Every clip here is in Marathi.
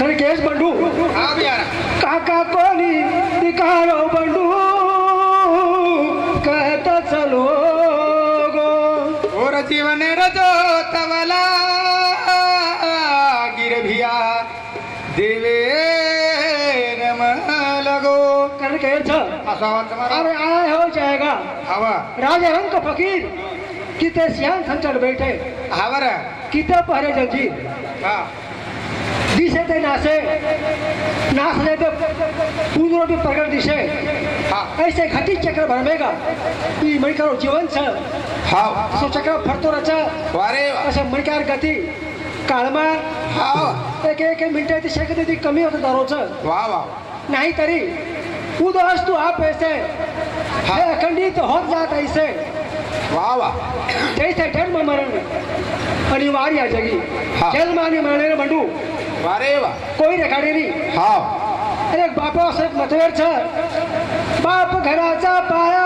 खरे केस बंडू हाँ भैया काका कोणी दिकारो बंडू कहता चलो गो और जीवन रजो तवला गिर भिया देवे रम लगो कर केस अरे आया हो जाएगा हवा राजा रंग का फकीर किते सियान संचल बैठे हवर किते पहरे जंजीर हाँ दिसे ते नासे नासले तो पूजरो भी प्रकट दिसे हाँ ऐसे घटी चक्र भरमेगा ई मणिकारो जीवन छ हाँ सो चक्र फरतो रचा वारे असं मणिकार गती काळमा हाँ एक एक मिनिटाची शक्यता ती कमी होत दररोज वाह वाह नाही तरी उदास तू आप ऐसे हे अखंडित होत जात ऐसे वाह वाह जैसे जन्म मरण अनिवार्य जगी हाँ। जन्म आणि मरणाने बंडू वारे वाह कोई रेखाडे नाही हाँ अरे बापा असं मतवेर छ बाप घराचा पाया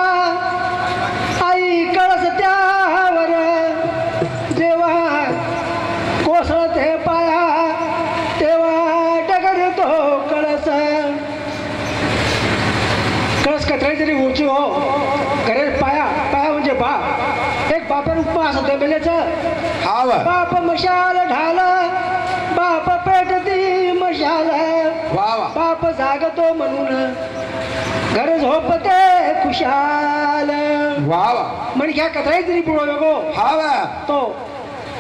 आई कळस त्यावर जेव्हा कोसळत हे पाया तेव्हा डगर तो कळस कळस कतराई जरी उंची हो घरे पाया पाया म्हणजे बाप एक बापर उपमा असं ते मेल्याचं हाँ वाह बाप मशाल ढाल बाप पेटती मशाल वाह वाह बाप जागतो म्हणून घर झोपते खुशाल वाह वाह मणक्या कतराई तरी बुडो गो हाँ वाह तो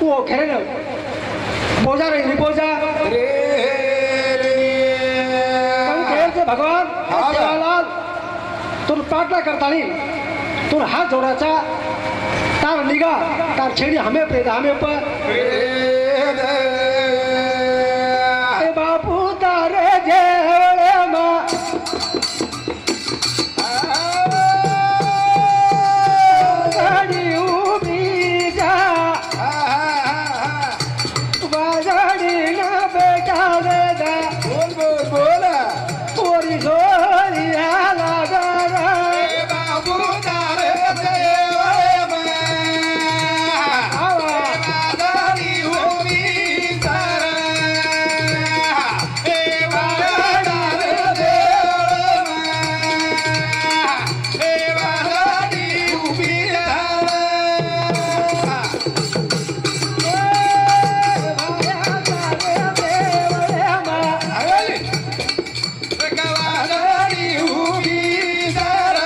वो खेरे न बोजा रे बोजा रे खेळते भगवान हा. देवालाल तुला प्रार्थना करता तुला हात जोडायचा तार निघा तार छेडी हमे प्रेत हमे पर ए बापू तारे जेवळे मा गाडी उभी जा वाजाडी ना बेटा रे दा बोल बोल बोल पोरी झोरी आला दारा बाबू तारे देवळे आवा मादारी उभी तारा ए मादारी देवळे ए मादारी उभी तारा आगले कवादारी उभी तारा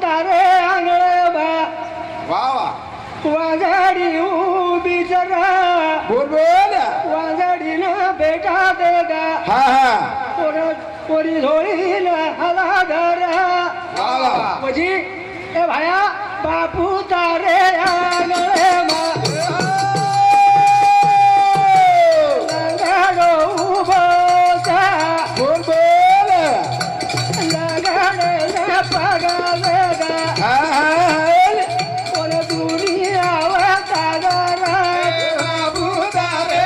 तारे आंगळे बा वाजाडी उभी जरा बोल बोल वाजाडी ना बेटा देगा हा हा पोरी झोळील हला धरा म्हणजे ए भाया बापू तारे आंगळे मा लगाडो उभोचा बोल बोल लगाडे ना पगावेगा हा कोण दुनिया वातागरा बाबू तारे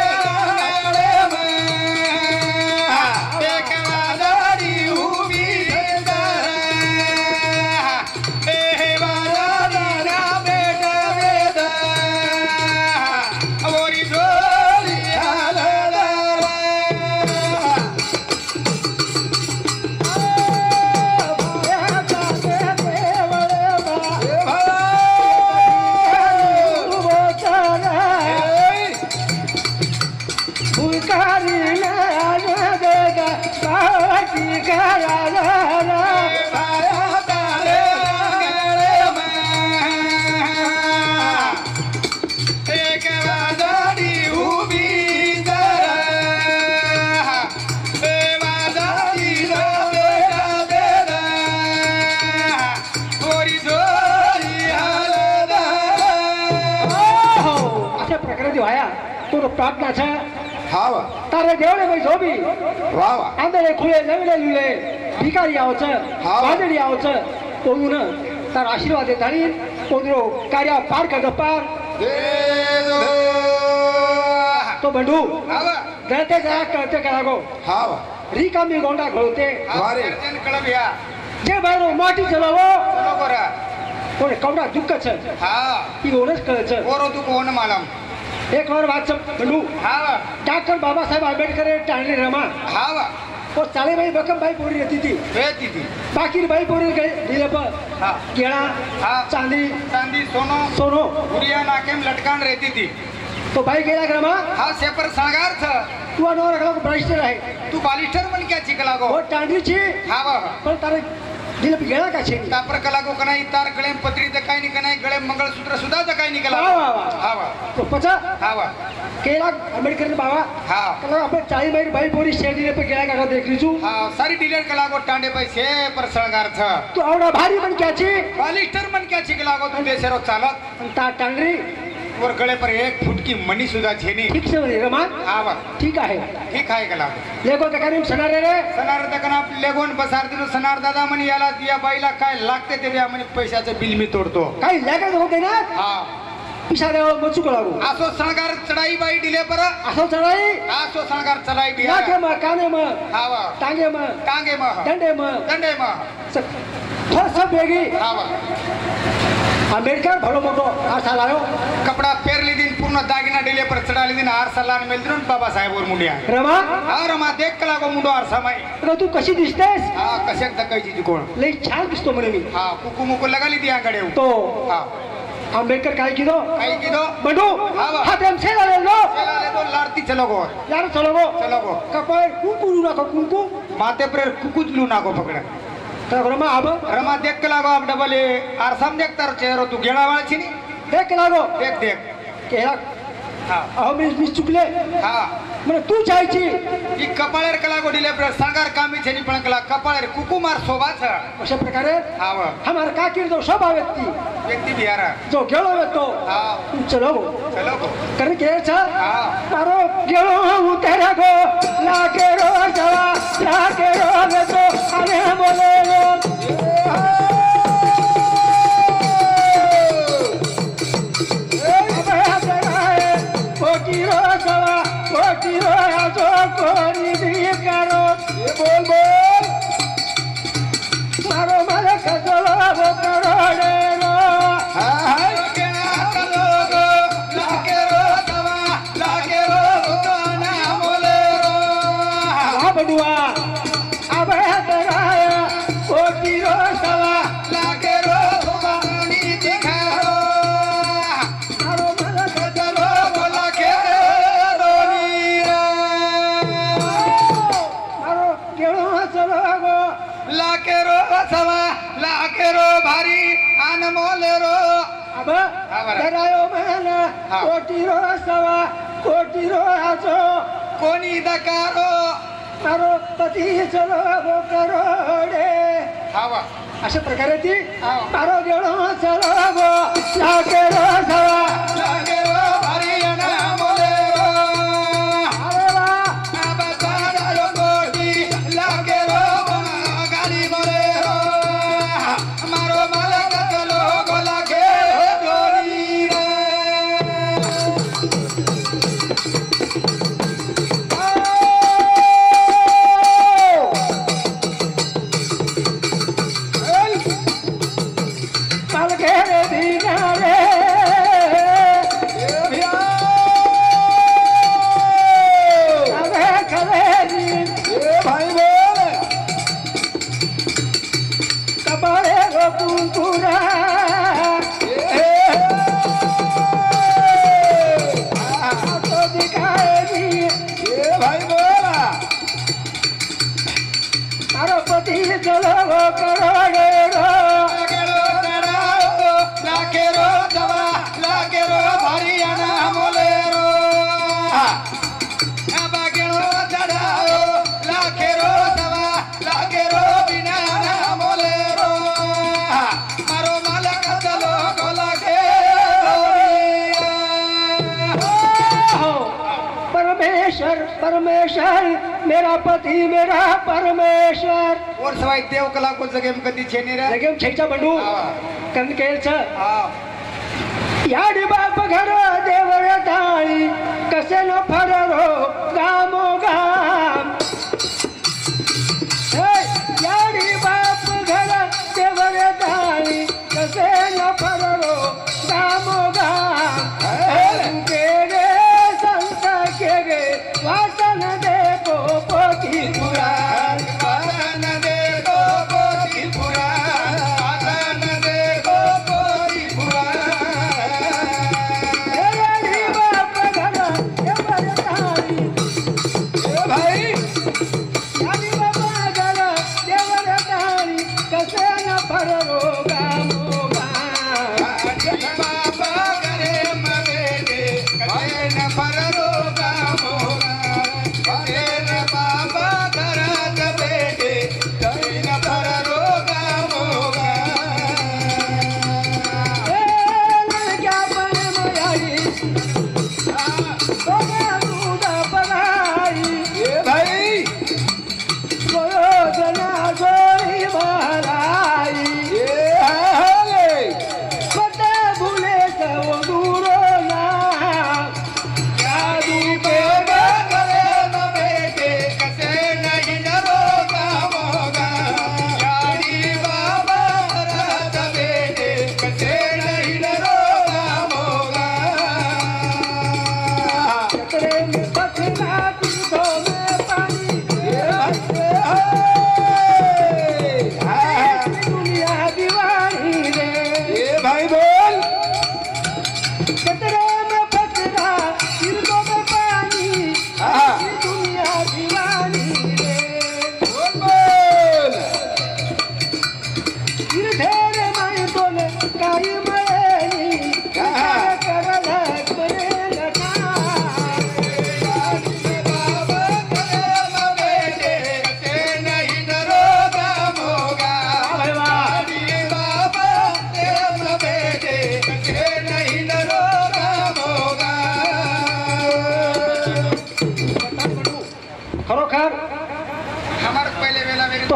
एक वादारी उभी ए वादारा बेटा वेदा वरी झोली हालला तो प्रार्थना छे हाँ तारे देवले भाई जोबी वाह वाह आंधळे खुले नविले लुले भिकारी आवच हा. वादळी आवच कोणून तार आशीर्वाद देतानी कोणरो कार्य पार कर पार तो बंधू हाँ गलते जरा करते करा गो हाँ रिकामी गोंडा घोळते वारे. अर्जन कळब या जे बाहेर माटी चलावो चलो बरा कोण कवडा दुःखच हा ती ओरच कळच पोरो तू कोण मालम एक वर वाच म्हणू हा डॉक्टर बाबासाहेब आंबेडकर टाळली रमा हा ओ चालेबाई बकमबाई पोरी येते ती वेती ती बाकी बाई पोरी दिले पण हा केळा हा. चांदी चांदी सोनो सोनो गुड़िया नाकेम लटकान रहती थी तो बाई गेला रमा हा सेपर सांगार था तू अनवर रखला ब्राइस्टर आहे तू बालिस्टर मन क्या चिकला गो ओ टांडलीची हा वा पण तारे दिले गेला का छे तापर कला को कनाई तार गळे पत्री दकाई नि कनाई गळे मंगलसूत्र सुद्धा दकाई निकला वा वा वा. हा वा तो पचा हा वा केला आंबेडकर बाबा हा कला आपण चाळी बाई बाई पोरी शेर दिले पे गेला का देख लीचू हा सारी डीलर कला को टांडे पैसे पर सळगार था तू आवडा भारी पण क्याची बालिस्टर मन क्या चिकला गो तू देशरो चालत आणि ता टांडली वर गळे पर 1 फुट की मनी सुद्धा छेनी ठीक से म्हणे रमा हा वा ठीक आहे ठीक आहे कला लेको तकाने सणारे रे सनार दकना लेगोन बसार दिलो सनार दादा म्हणे याला या बाईला काय लागते ते द्या म्हणे पैशाचं बिल मी तोडतो काही लागायच होते ना हा पिसारे मचुक लागू असो सणगार चढाई बाई दिले पर असं चढाई असो सणगार चढाई बिया नाके मग काने मग हा वा टांगे मग कांगे मह दंडे मग दंडे मह थोड़ा सब बेगी हा वा आंबेडकर भलो मोठो आसा लायो कपडा पेरली दिन पूर्ण दागिना दिले पर चढाली दिन आर सल्लान मेल दिन बाबा साहेब वर मुंडिया रमा हा रमा देख कला गो मुंडो आर समाई अगं तू कशी दिसतेस हा कशाक दकायची ती कोण लई छान दिसतो म्हणे मी हा कुकू मुकू लगाली ती आंगडे तो हा आंबेडकर काय किदो काही की दो बंडू हाँ वा. हा प्रेम से लाले लो चला ले दो लाडती चलो गो यार चलो गो चलो गो कपाय कुंकू ना कुंकू माते पर कुकुच लू नाको पकड़ तर रमा अब रमा देख के लागो अब डबल आरसाम देख तार चेहरो तू गेड़ा वाला छी नी देख लागो देख देख केला हा अहो मी चुकले हा म्हणे तू जायची ई कपाळेर कला गोडीले पर सांगार कामी छेनी पण कला कपाळेर कुकुमार शोभाच अशा प्रकारे हा व हमार काकीर जो स्वभाव व्यक्ती व्यक्ती बिहारा जो गेलो तो हा चलो गो चलो गो कर के छ हा मारो गेलो हूँ तेरा गो लाके रो जवा लाके रो तो अरे बोले रो कोटी रो जवा कोटी रो जो कोरी दी करो बोल बोल मारो मारे कजलो वो करो रे रो बडुआ अब तेरा कोटी रो सवा मारो मारे कजलो मारो गेलो चलो गो भारी अनमोल रो अब बरं. तेरायो मैंने हा. कोटी रो सवा कोटी रो आजो कोणी दकारो मारो पती चलो गो करोडे हवा अशा प्रकारे ती हा. मारो गेलो चलो गो लाके रो सवा भारी अनमोल रो अरे वा मारो मालक चलो गोला के मालके रे दीना रे अबे करे दिन कपारे गो कुंकुरा तो दिखाए दी मारो पति चलो गो करोड़े रो परमेश्वर परमेश्वर मेरा पति मेरा परमेश्वर और सवाई देव कला को जगे में कदी छेनी रे लगे छेचा बंडू हा. कनकेल छ हा याडी बाप घर देवर टाळी कसे न फररो गामो गाम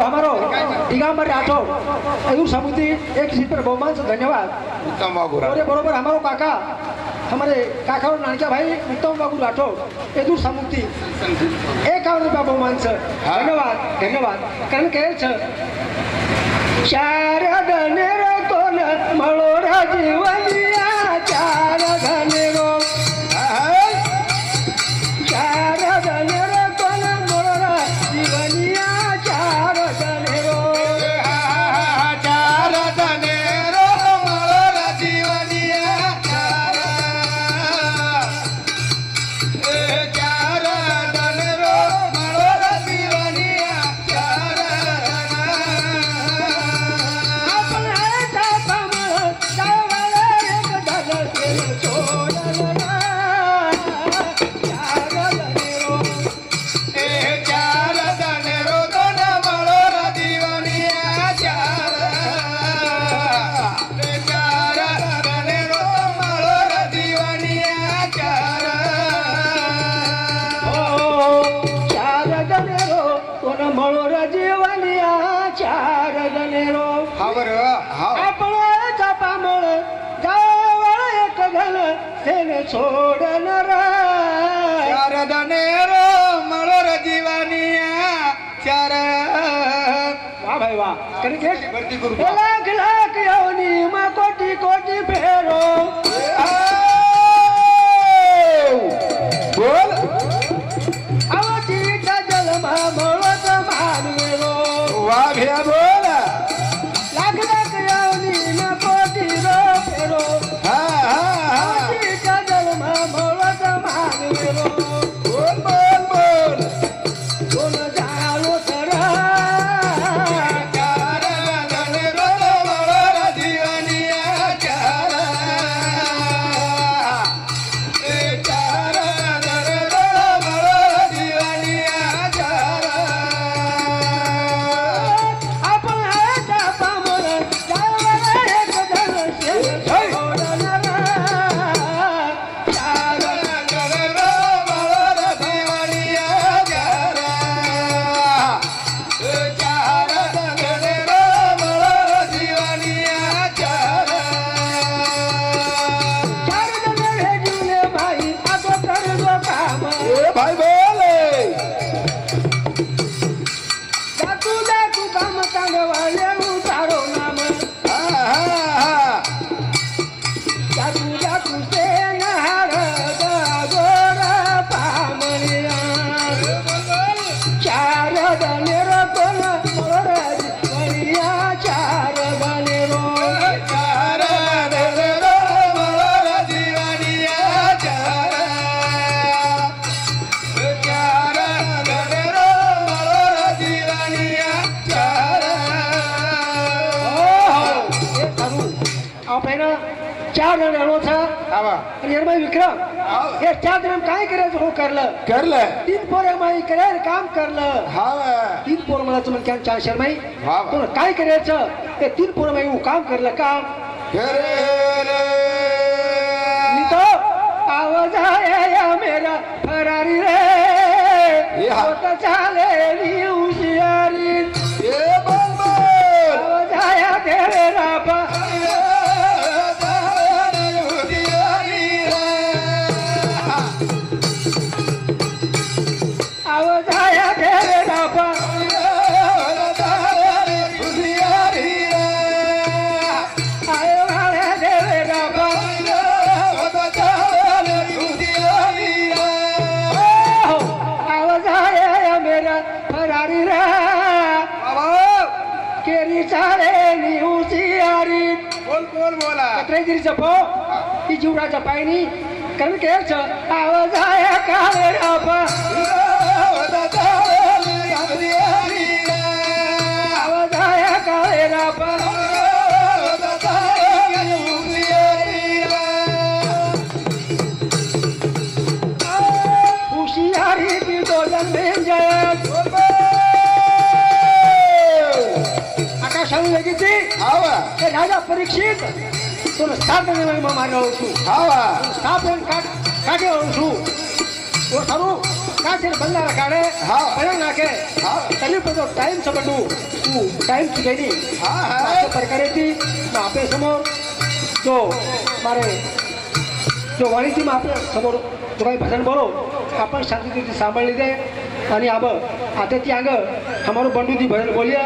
हमारो दिगंबर राठौर अजून समिति एक सीट पर बहुमान से धन्यवाद। उत्तम बाबू राठौर। और बरोबर हमारो काका हमारे काका और नानका भाई उत्तम बाबू राठौर एदूर समिति 51 रुपया बहुमान से धन्यवाद धन्यवाद। कारण कहे चार धनेरो कोन मळोरा जीवनिया चार धनेरो चार धनेरो कोन मळोरा जीवनिया चार धनेरो चार धनेरो मळोरा जीवनिया चार चार धनेरो मळोरा जीवनिया चार छोड़न चार धनेरो मळोर जीवनिया चार। वाह भाई वाह करके भरती गुरु लाख लाख योनी मा कोटि कोटि फेरो बोल अवती जल मा मोळत मानवेरो वाह भैया बोल लाख लाख योनी मा कोटि रो फेरो अवती जल मा मोळत मानवेरो बोल बोल बोल कोण जालो तरा चार धनेरो मळोर जीवनिया चार चार धनेरो मळोर जीवनिया चार। आपण हाता पामर जावळ एक जल शेर छोडणार चार धनेरो मळोर जीवनिया चार चार धनेरो मळोर जीवनिया चार। चार जण हे जुले भाई आता करलो काम ए भाई बोले जातू जातू काम चांगवाले उतारो नाम जातू जातू से नहार गोर पामरिया चार धनेरो कोण मोरज करिया चार धनेरो चार धनेरो मळोर जीवनिया चार चार धनेरो मळोर जीवनिया चार। हे करू आपल्याला चार जण आलो था आणि यार विक्रम हे चार जण काय करायचं हो करलं करलं तीन पोरे माई करायला काम करलं हाव तीन पोर मला तुम्ही क्या चार शर्माई वा वा. पण काय करायचं ते तीन पोर माई काम करलं काम करे मी तो आवाज आया मेरा फरारी रे ये हा. होता चालेली उशियारी ए बोल बोल आवाज आया तेरे रापा आवाज आया तेरे रापा आयो वाले तेरे रापा आवाज आया मेरा फरारी रे केरी चालेली उशियारी बोल बोल बोला कत्रेगिरी जपो ही जीवराच्या पायनी कारण केच आवाज आया काळे रापा आवाज आया काळे रापा उशियारी की दोलन में जय आकाशाने लगिती हावा हे राजा परीक्षित तुला 7 जण मारलो होतो हावा 7 जण काटे होतो वो सारू का છે બંગારા કાઢે હા. કયો નાખે હા. તને બધો ટાઈમ સમજવું તું ટાઈમ ચૂકેલી હા, હા. આ પ્રકારેથી આપણે સમોર જો મારે જો વાણીથી આપણે સમોર જો ભાઈ ભજન બોલો आपण शांततेने सांभाळली दे आणि अब आता ती अंग हमारो बंडू दी भजन बोलिया